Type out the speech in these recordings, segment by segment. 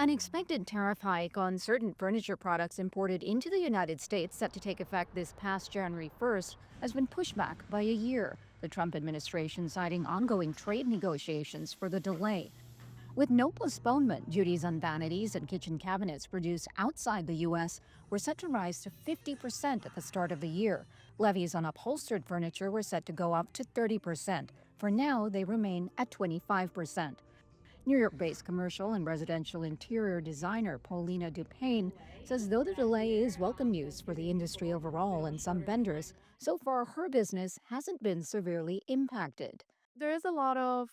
An expected tariff hike on certain furniture products imported into the United States, set to take effect this past January 1st, has been pushed back by a year. The Trump administration citing ongoing trade negotiations for the delay. With no postponement, duties on vanities and kitchen cabinets produced outside the U.S. were set to rise to 50% at the start of the year. Levies on upholstered furniture were set to go up to 30%. For now, they remain at 25%. New York-based commercial and residential interior designer Paulina Dupain says though the delay is welcome news for the industry overall and some vendors, so far her business hasn't been severely impacted. There is a lot of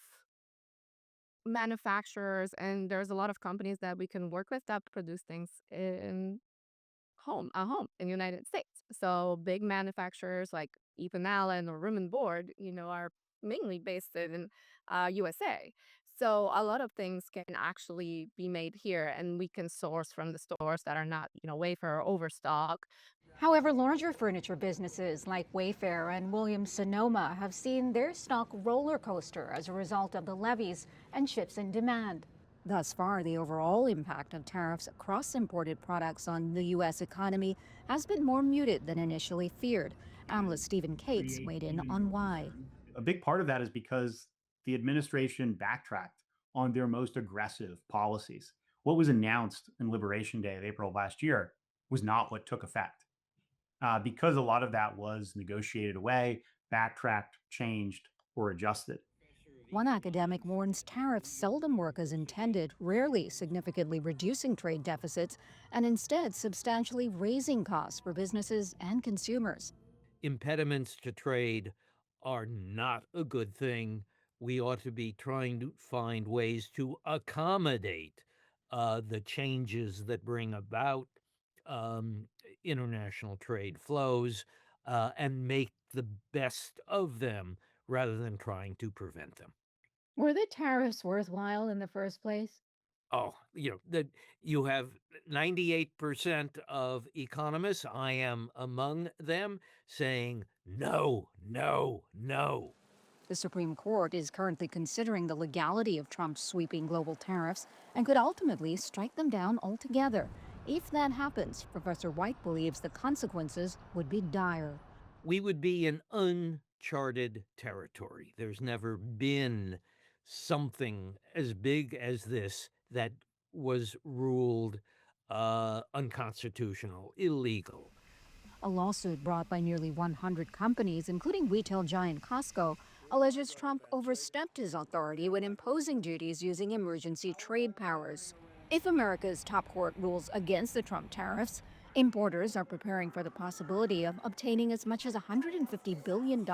manufacturers and there's a lot of companies that we can work with that produce things in at home in the United States. So big manufacturers like Ethan Allen or Room and Board, are mainly based in USA. So a lot of things can actually be made here, and we can source from the stores that are not, Wayfair or Overstock. However, larger furniture businesses like Wayfair and Williams-Sonoma have seen their stock roller coaster as a result of the levies and shifts in demand. Thus far, the overall impact of tariffs across imported products on the U.S. economy has been more muted than initially feared. Analyst Stephen Cates weighed in on why. A big part of that is because the administration backtracked on their most aggressive policies. What was announced in Liberation Day of April of last year was not what took effect. Because a lot of that was negotiated away, backtracked, changed, or adjusted. One academic warns tariffs seldom work as intended, rarely significantly reducing trade deficits, and instead substantially raising costs for businesses and consumers. Impediments to trade are not a good thing. We ought to be trying to find ways to accommodate the changes that bring about um, international trade flows and make the best of them rather than trying to prevent them. Were the tariffs worthwhile in the first place? Oh, that you have 98% of economists, I am among them, saying no, no, no. The Supreme Court is currently considering the legality of Trump's sweeping global tariffs and could ultimately strike them down altogether. If that happens, Professor White believes the consequences would be dire. We would be in uncharted territory. There's never been something as big as this that was ruled unconstitutional, illegal. A lawsuit brought by nearly 100 companies, including retail giant Costco, alleges Trump overstepped his authority when imposing duties using emergency trade powers. If America's top court rules against the Trump tariffs, importers are preparing for the possibility of obtaining as much as $150 billion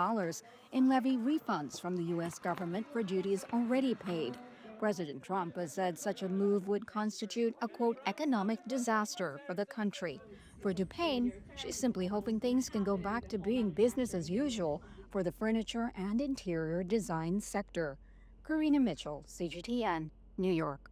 in levy refunds from the U.S. government for duties already paid. President Trump has said such a move would constitute a, quote, economic disaster for the country. For Dupain, she's simply hoping things can go back to being business as usual for the furniture and interior design sector. Karina Mitchell, CGTN, New York.